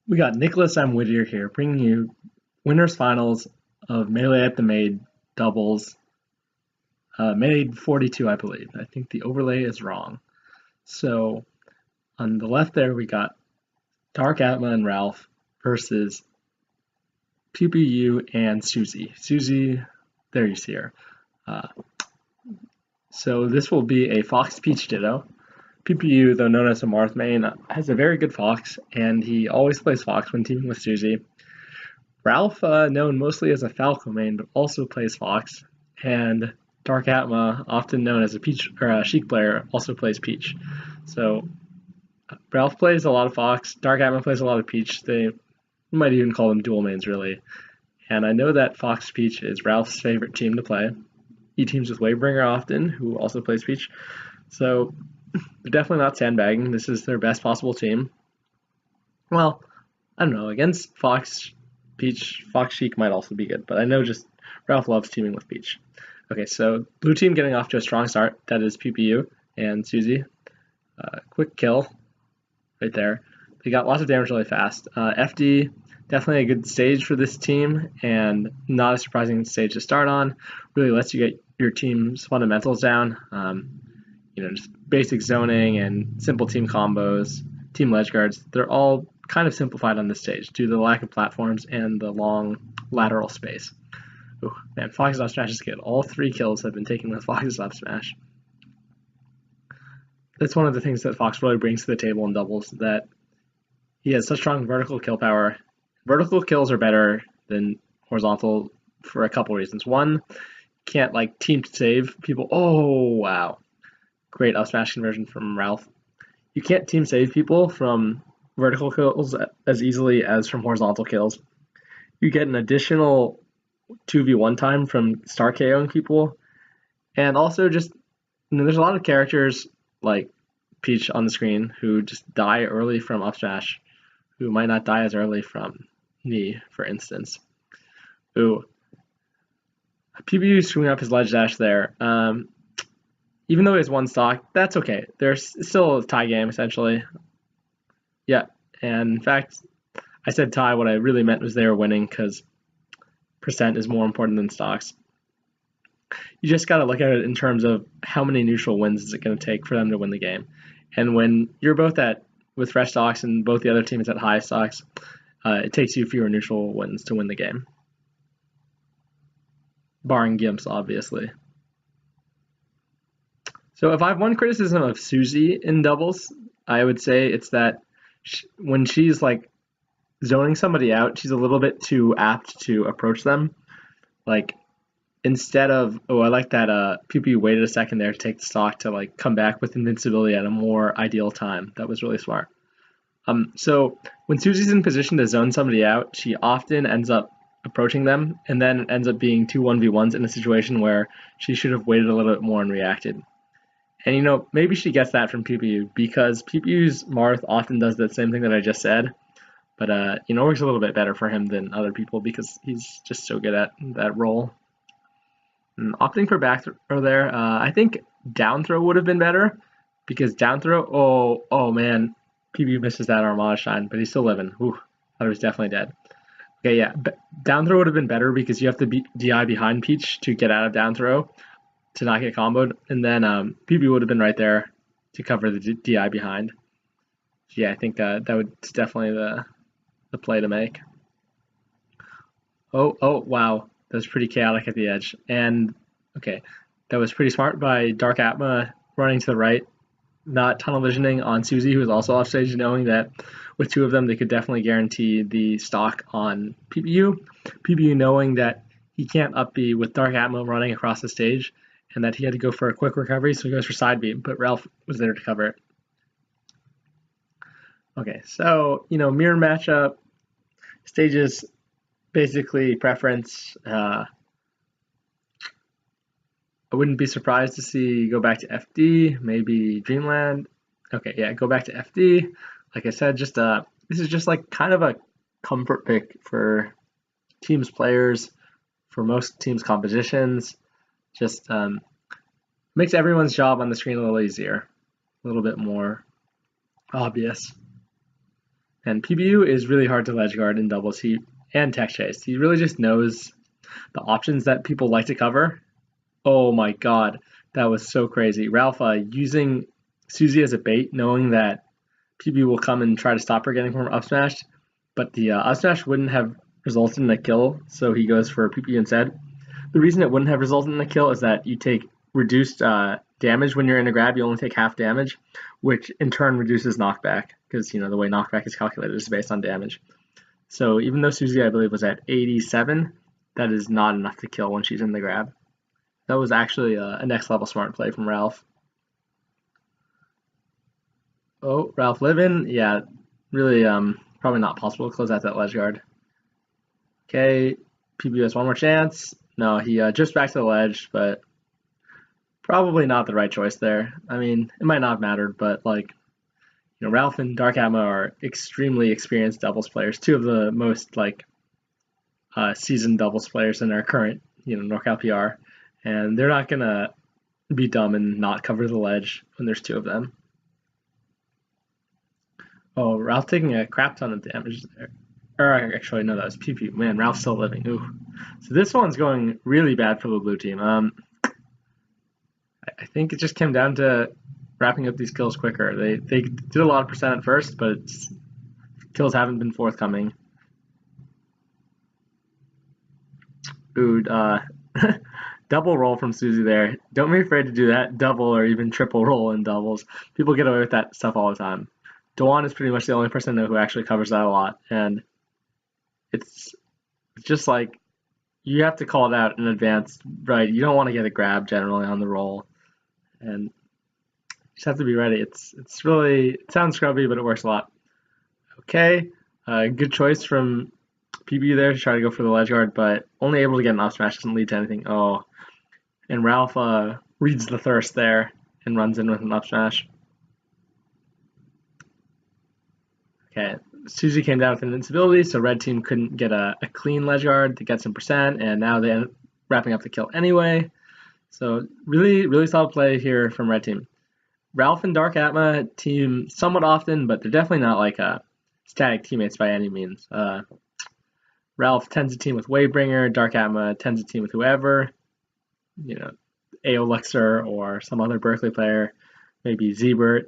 We got Nicholas M. Whittier here, bringing you winners finals of Melee at the Maid doubles. Maid 42, I believe. I think the overlay is wrong. So on the left there, we got Darkatma and Ralph versus PPU and Suzy. Suzy, there you see her. Uh, so this will be a Fox Peach Ditto. PPU, though known as a Marth main, has a very good Fox, and he always plays Fox when teaming with Suzy. Ralph, known mostly as a Falco main, but also plays Fox, and Darkatma, often known as a Peach or a Sheik player, also plays Peach. So Ralph plays a lot of Fox, Darkatma plays a lot of Peach. They might even call them dual mains, really. And I know that Fox Peach is Ralph's favorite team to play. He teams with Wavebringer often, who also plays Peach. So they're definitely not sandbagging. This is their best possible team. Well, I don't know. Against Fox, Peach, Fox Sheik might also be good, but I know just Ralph loves teaming with Peach. Okay, so blue team getting off to a strong start. That is PPU and Suzy. Quick kill right there. They got lots of damage really fast. FD, definitely a good stage for this team, and not a surprising stage to start on. Really lets you get your team's fundamentals down. Just basic zoning and simple team combos, team ledge guards. They're all kind of simplified on this stage due to the lack of platforms and the long lateral space. Ooh, man, Fox's up smash is good. All 3 kills have been taken with Fox's up smash. That's one of the things that Fox really brings to the table in doubles, that he has such strong vertical kill power. Vertical kills are better than horizontal for a couple reasons. One, can't like team save people. Oh, wow. Great up smash conversion from Ralph. You can't team save people from vertical kills as easily as from horizontal kills. You get an additional 2v1 time from star KOing people, and also just there's a lot of characters like Peach on the screen who just die early from up smash, who might not die as early from knee, for instance. Ooh, PPU screwing up his ledge dash there. Even though he has 1 stock, that's okay. There's still a tie game, essentially. Yeah, and in fact, I said tie. What I really meant was they were winning, because percent is more important than stocks. You just got to look at it in terms of how many neutral wins is it going to take for them to win the game. And when you're both with fresh stocks and both the other team is at high stocks, it takes you fewer neutral wins to win the game. Barring gimps, obviously. So if I have one criticism of Suzy in doubles, I would say it's that when she's like zoning somebody out, she's a little bit too apt to approach them. Like instead of, oh, I like that PPU waited a second there to take the stock to like come back with invincibility at a more ideal time. That was really smart. So when Suzy's in position to zone somebody out, she often ends up approaching them, and then it ends up being 2 1v1s in a situation where she should have waited a little bit more and reacted. And maybe she gets that from PPU, because PPU's Marth often does the same thing that I just said, but it works a little bit better for him than other people because he's just so good at that role. And opting for back throw there, I think down throw would have been better, because down throw, oh man, PPU misses that Armada shine, but he's still living. Ooh, thought he was definitely dead. Okay, yeah, down throw would have been better because you have to DI behind Peach to get out of down throw to not get comboed, and then PB would have been right there to cover the DI behind. Yeah, I think that was definitely the play to make. Oh, wow. That was pretty chaotic at the edge. And, okay, that was pretty smart by Darkatma running to the right, not tunnel visioning on Suzy, who was also off stage, knowing that with 2 of them, they could definitely guarantee the stock on PPU. PPU knowing that he can't up B with Darkatma running across the stage, and that he had to go for a quick recovery, so he goes for side beam, but Ralph was there to cover it. Okay, so, mirror matchup, stages, basically preference. I wouldn't be surprised to see go back to FD, maybe Dreamland. Okay, yeah, go back to FD. Like I said, just this is just like kind of a comfort pick for teams players, for most teams compositions. Just makes everyone's job on the screen a little easier, a little bit more obvious. And PPU is really hard to ledge guard in doubles and tech chase. He really just knows the options that people like to cover. Oh my god, that was so crazy. Ralph using Suzy as a bait, knowing that PPU will come and try to stop her getting from up smash, but the up smash wouldn't have resulted in a kill, so he goes for PPU instead. The reason it wouldn't have resulted in a kill is that you take reduced damage when you're in a grab. You only take half damage, which in turn reduces knockback, because the way knockback is calculated is based on damage. So even though Suzy, I believe, was at 87, that is not enough to kill when she's in the grab. That was actually a next level smart play from Ralph. Oh, Ralph living, yeah, really probably not possible to close out that ledge guard. Okay, PPU has one more chance. No, he just back to the ledge, but probably not the right choice there. I mean, it might not have mattered, but Ralph and Darkatma are extremely experienced doubles players, two of the most seasoned doubles players in our current NorCal PR, and they're not gonna be dumb and not cover the ledge when there's two of them. Oh, Ralph taking a crap ton of damage there. Or actually, no, that was PP. Man, Ralph's still living. Ooh. So this one's going really bad for the blue team. I think it just came down to wrapping up these kills quicker. They did a lot of percent at first, but kills haven't been forthcoming. Ooh, double roll from Suzy there. Don't be afraid to do that double or even triple roll in doubles. People get away with that stuff all the time. Dawan is pretty much the only person who actually covers that a lot, and it's just like you have to call it out in advance, right? You don't want to get a grab generally on the roll, and you just have to be ready. It sounds scrubby, but it works a lot. Okay, good choice from PPU there to try to go for the ledge guard, but only able to get an up smash doesn't lead to anything. Oh, and Ralph reads the thirst there and runs in with an up smash. Okay, Suzy came down with an invincibility, so red team couldn't get a clean ledge guard to get some percent, and now they end up wrapping up the kill anyway. So really, really solid play here from red team. Ralph and Darkatma team somewhat often, but they're definitely not like static teammates by any means. Ralph tends to team with Wavebringer, Darkatma tends to team with whoever, Aolixir or some other Berkeley player, maybe Zebert,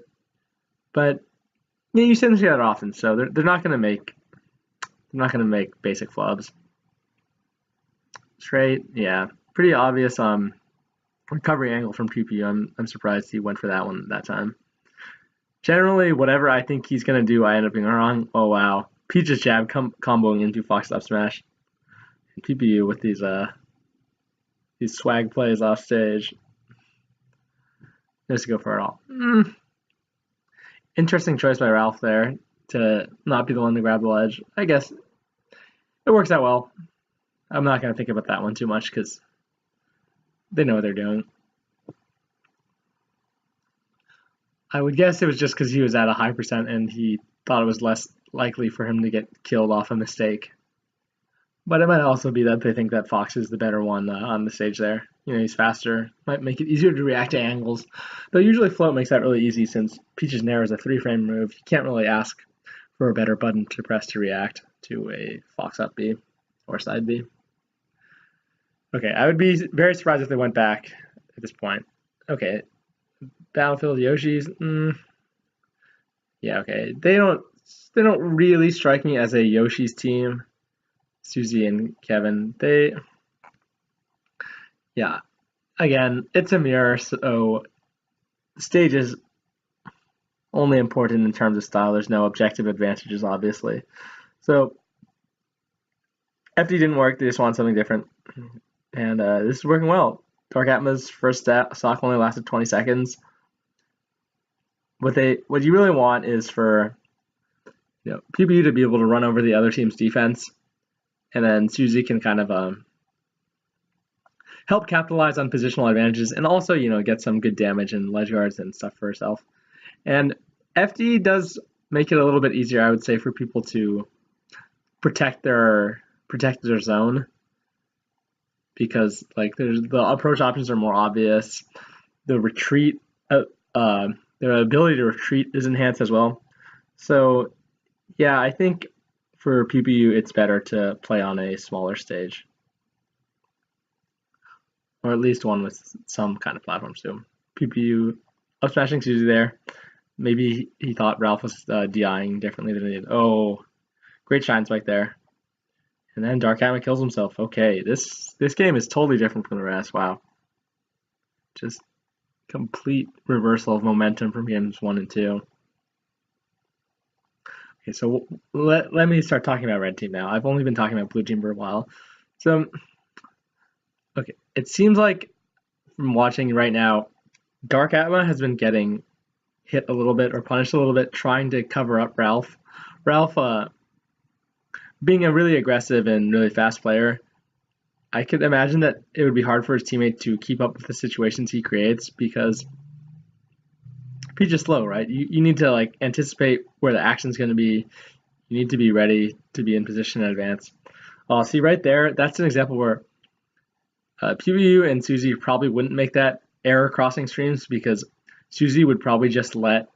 but you see them that often, so they're not going to make basic flubs. Straight, yeah, pretty obvious recovery angle from PPU. I'm surprised he went for that one that time. Generally, whatever I think he's going to do, I end up being wrong. Oh wow, Peach's jab comboing into Fox's up smash. And PPU with these swag plays off stage. Just go for it all. Interesting choice by Ralph there to not be the one to grab the ledge. I guess it works out well. I'm not going to think about that one too much because they know what they're doing. I would guess it was just because he was at a high percent and he thought it was less likely for him to get killed off a mistake. But it might also be that they think that Fox is the better one on the stage there. He's faster, might make it easier to react to angles. Though usually float makes that really easy since Peach's Nair is a 3-frame move. You can't really ask for a better button to press to react to a Fox up B or side B. Okay, I would be very surprised if they went back at this point. Okay, Battlefield Yoshi's. Yeah, okay. They don't really strike me as a Yoshi's team. Suzy and Kevin, yeah, again, it's a mirror, so the stage is only important in terms of style. There's no objective advantages, obviously. So FD didn't work. They just want something different, and this is working well. Darkatma's first stock only lasted 20 seconds. What you really want is for PPU to be able to run over the other team's defense. And then Suzy can kind of help capitalize on positional advantages and also, get some good damage and ledge guards and stuff for herself. And FD does make it a little bit easier, I would say, for people to protect their zone because the approach options are more obvious. The retreat, their ability to retreat is enhanced as well. So Yeah, I think for PPU it's better to play on a smaller stage, or at least one with some kind of platforms to him. PPU up smashing Suzy there. Maybe he thought Ralph was DIing differently than he did. Oh, great shine spike there. And then Darkatma kills himself. Okay, this game is totally different from the rest. Wow. Just complete reversal of momentum from games 1 and 2. Okay, so let me start talking about red team now. I've only been talking about blue team for a while. So, okay, it seems like from watching right now, Darkatma has been getting hit a little bit or punished a little bit trying to cover up Ralph. Ralph, being a really aggressive and really fast player, I could imagine that it would be hard for his teammate to keep up with the situations he creates because he's just slow, right? You need to like anticipate where the action's going to be. You need to be ready to be in position in advance. See right there, that's an example where PPU and Suzy probably wouldn't make that error crossing streams because Suzy would probably just let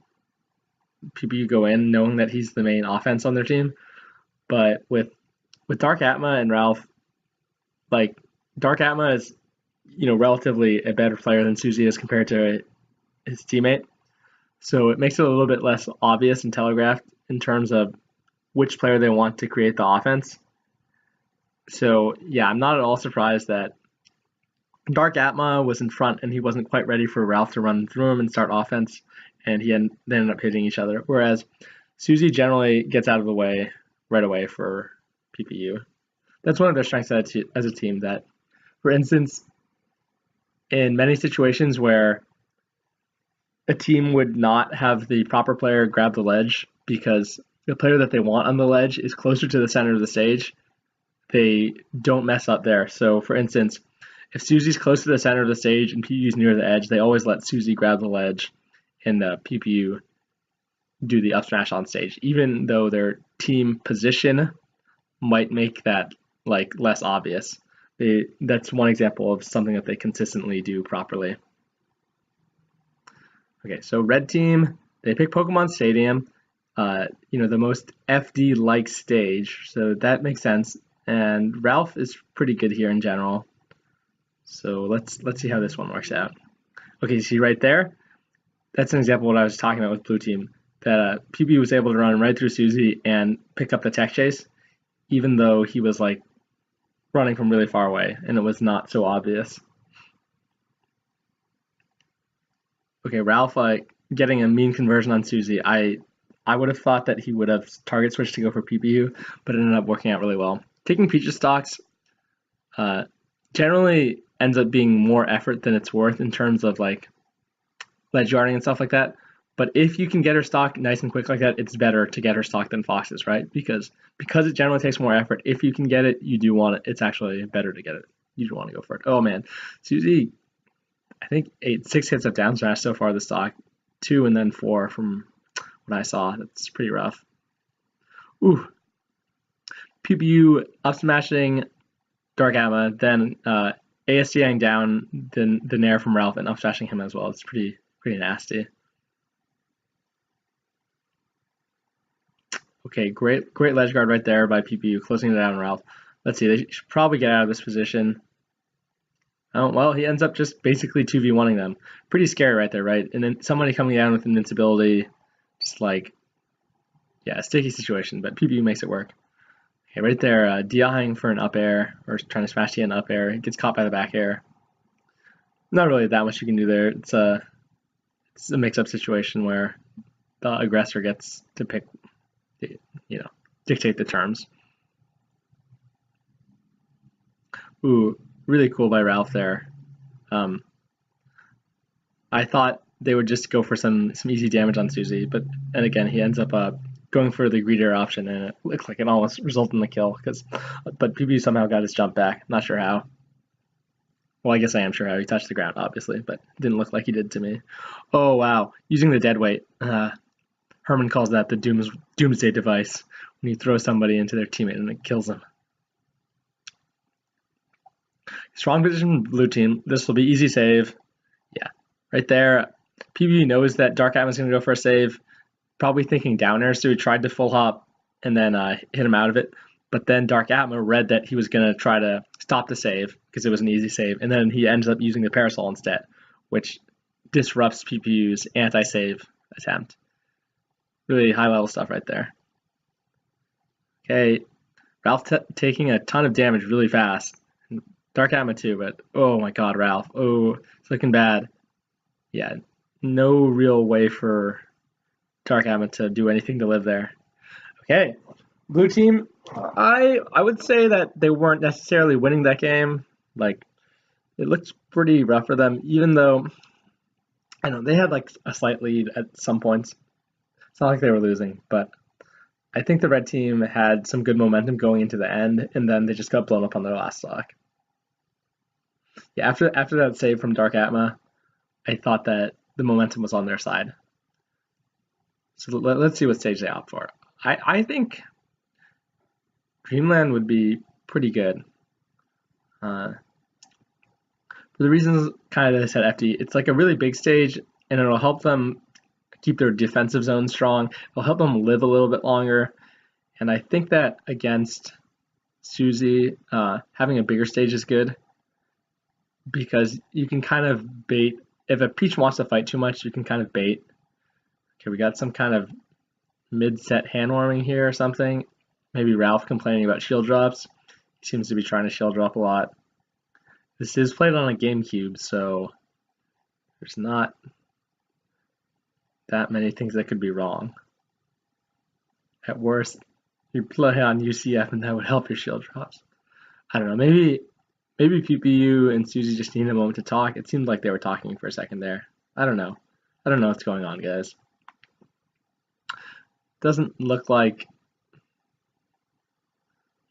PPU go in knowing that he's the main offense on their team. But with Darkatma and Ralph, like Darkatma is, relatively a better player than Suzy is compared to his teammate. So it makes it a little bit less obvious and telegraphed in terms of which player they want to create the offense. So yeah, I'm not at all surprised that Darkatma was in front and he wasn't quite ready for Ralph to run through him and start offense, and they ended up hitting each other. Whereas Suzy generally gets out of the way right away for PPU. That's one of their strengths as a team. That, for instance, in many situations where a team would not have the proper player grab the ledge because the player that they want on the ledge is closer to the center of the stage, they don't mess up there. So, for instance, if Suzy's close to the center of the stage and PPU's near the edge, they always let Suzy grab the ledge and PPU do the up smash on stage, even though their team position might make that like less obvious. That's one example of something that they consistently do properly. Okay, so red team, they pick Pokemon Stadium, the most FD-like stage, so that makes sense. And Ralph is pretty good here in general. So let's see how this one works out. Okay, you see right there? That's an example of what I was talking about with blue team. That PB was able to run right through Suzy and pick up the tech chase, even though he was like running from really far away and it was not so obvious. Okay, Ralph getting a mean conversion on Suzy. I would have thought that he would have target switched to go for PPU, but it ended up working out really well. Taking Peach's stocks generally ends up being more effort than it's worth in terms of like ledge guarding and stuff like that. But if you can get her stock nice and quick like that, it's better to get her stock than Fox's, right? Because it generally takes more effort. If you can get it, you do want it. It's actually better to get it. You do want to go for it. Oh man, Suzy, I think 6 hits of down smash so far this stock, 2 and then 4 from what I saw. That's pretty rough. Ooh, PPU up smashing Darkatma, then ASDing down the Nair from Ralph and up smashing him as well. It's pretty nasty. Okay, great ledge guard right there by PPU, closing it down on Ralph. Let's see, they should probably get out of this position. Oh, well, he ends up just basically 2v1ing them. Pretty scary right there, right? And then somebody coming down with invincibility, just like, yeah, a sticky situation, but PPU makes it work. Okay, right there, DIing for an up air, or trying to smash the an up air. He gets caught by the back air. Not really that much you can do there. It's a mix-up situation where the aggressor gets to pick, dictate the terms. Ooh, really cool by Ralph there. I thought they would just go for some easy damage on Suzy, and again he ends up going for the greedier option, and it looks like it almost resulted in the kill. But PB somehow got his jump back. Not sure how. Well, I guess I am sure how. He touched the ground, obviously, but it didn't look like he did to me. Oh wow, using the dead weight. Herman calls that the doomsday device, when you throw somebody into their teammate and it kills them. Strong position blue team. This will be easy save. Yeah, right there. PB knows that Darkatma is going to go for a save. Probably thinking down air, so he tried to full hop and then hit him out of it. But then Darkatma read that he was going to try to stop the save because it was an easy save, and then he ends up using the Parasol instead, which disrupts PPU's anti-save attempt. Really high-level stuff right there. Okay, Ralph taking a ton of damage really fast. Darkatma too, but oh my god, Ralph. Oh, it's looking bad. Yeah, no real way for Darkatma to do anything to live there. Okay, blue team, I would say that they weren't necessarily winning that game. Like, it looked pretty rough for them, even though I know they had like a slight lead at some points. It's not like they were losing, but I think the red team had some good momentum going into the end, and then they just got blown up on their last stock. Yeah, after that save from Darkatma, I thought that the momentum was on their side. So let's see what stage they opt for. I think Dreamland would be pretty good. For the reasons kind of that I said, FD, it's like a really big stage, and it'll help them keep their defensive zone strong. It'll help them live a little bit longer. And I think that against Suzy, having a bigger stage is good because you can kind of bait. If a Peach wants to fight too much, you can kind of bait. Okay, we got some kind of mid-set hand warming here or something. Maybe Ralph complaining about shield drops. He seems to be trying to shield drop a lot. This is played on a GameCube, so there's not that many things that could be wrong. At worst, you play on UCF and that would help your shield drops. I don't know, maybe PPU and Suzy just need a moment to talk. It seemed like they were talking for a second there. I don't know what's going on, guys. Doesn't look like,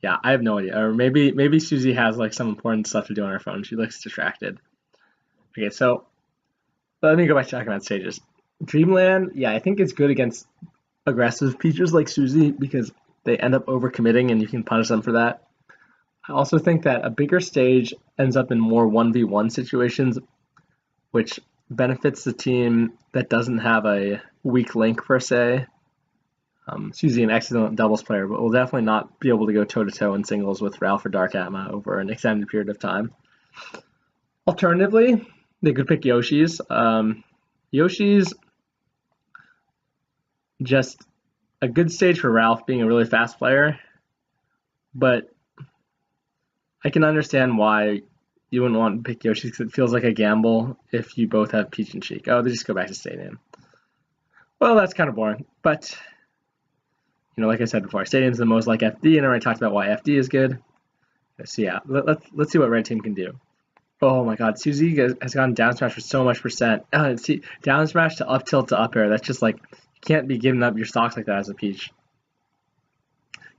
yeah, I have no idea. Or maybe Suzy has like some important stuff to do on her phone. She looks distracted. Okay, so let me go back to talking about stages. Dreamland, yeah, I think it's good against aggressive Peaches like Suzy because they end up overcommitting and you can punish them for that. I also think that a bigger stage ends up in more 1v1 situations, which benefits the team that doesn't have a weak link per se. Suzy an excellent doubles player, but will definitely not be able to go toe-to-toe in singles with Ralph or Darkatma over an extended period of time. Alternatively, they could pick Yoshi's. Yoshi's just a good stage for Ralph being a really fast player, but I can understand why you wouldn't want to pick Yoshi because it feels like a gamble if you both have Peach and Sheik. Oh, they just go back to Stadium. Well, that's kind of boring, but you know, like I said before, Stadium's the most like FD, and I already talked about why FD is good. So yeah, let's see what red team can do. Oh my god, Suzy has gone down smash for so much percent. See, down smash to up tilt to up air. That's just like, you can't be giving up your stocks like that as a Peach.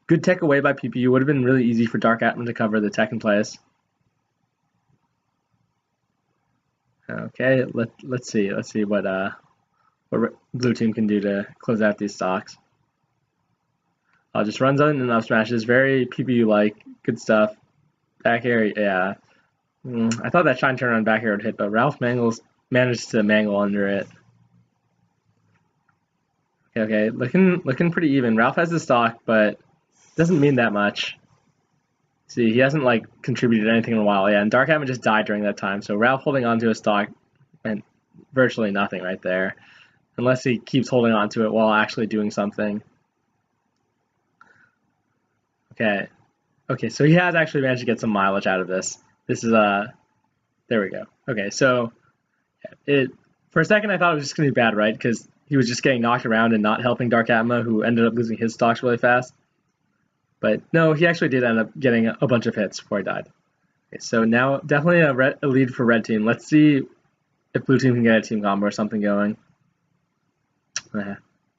Good tech away by PPU. Would have been really easy for Darkatma to cover the tech in place. Okay, let's see what blue team can do to close out these stocks. Just runs on and up smashes, very PPU-like, good stuff. Back air, yeah. I thought that shine turn on back air would hit, but Ralph managed to mangle under it. Okay, looking pretty even. Ralph has the stock, but doesn't mean that much. See, he hasn't like contributed anything in a while. Yeah, and Darkatma just died during that time, so Ralph holding on to his stock and virtually nothing right there, unless he keeps holding on to it while actually doing something. Okay, so he has actually managed to get some mileage out of this. This is there we go. Okay, so for a second I thought it was just gonna be bad, right? Because he was just getting knocked around and not helping Darkatma, who ended up losing his stocks really fast. But no, he actually did end up getting a bunch of hits before he died. Okay, so now definitely a lead for red team. Let's see if blue team can get a team combo or something going.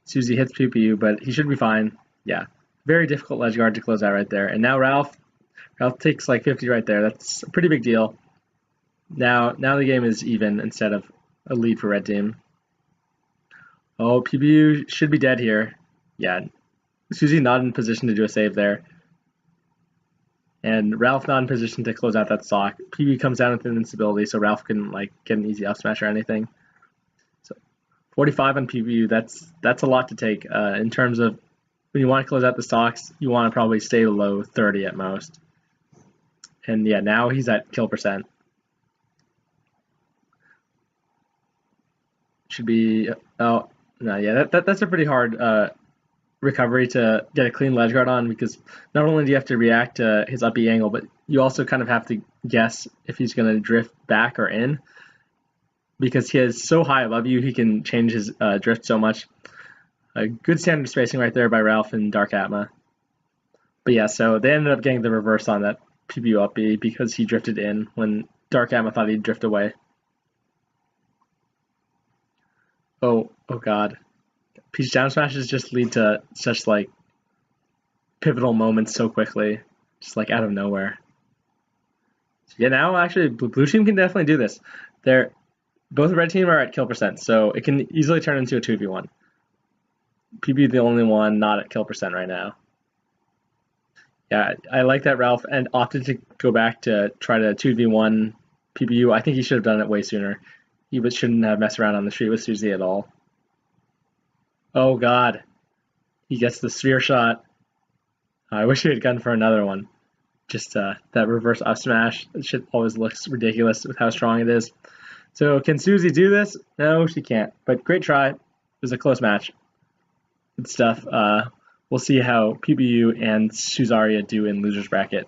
Suzy hits PPU, but he should be fine. Yeah, very difficult ledge guard to close out right there. And now Ralph takes like 50 right there. That's a pretty big deal. Now the game is even instead of a lead for red team. Oh, PPU should be dead here. Yeah, Suzy not in position to do a save there. And Ralph not in position to close out that stock. PB comes down with invincibility, so Ralph couldn't like get an easy up smash or anything. So 45 on PPU, that's a lot to take in terms of when you want to close out the stocks, you want to probably stay below 30 at most. And yeah, now he's at kill percent. Should be, oh, no, yeah, that's a pretty hard recovery to get a clean ledge guard on, because not only do you have to react to his up E angle, but you also kind of have to guess if he's going to drift back or in, because he is so high above you, he can change his drift so much. A good standard spacing right there by Ralph and Darkatma. But yeah, so they ended up getting the reverse on that PPU up B because he drifted in when Darkatma thought he'd drift away. Oh god. Peach down smashes just lead to such like pivotal moments so quickly, just like out of nowhere. So yeah, now actually blue team can definitely do this. Both red team are at kill percent, so it can easily turn into a 2v1. PB the only one not at kill percent right now. Yeah, I like that Ralph and opted to go back to try to 2v1 PPU. I think he should have done it way sooner. He shouldn't have messed around on the street with Suzy at all. Oh god. He gets the sphere shot. I wish he had gone for another one. Just that reverse up smash. It shit always looks ridiculous with how strong it is. So can Suzy do this? No, she can't. But great try. It was a close match. Good stuff. We'll see how PPU and Suzaria do in losers bracket.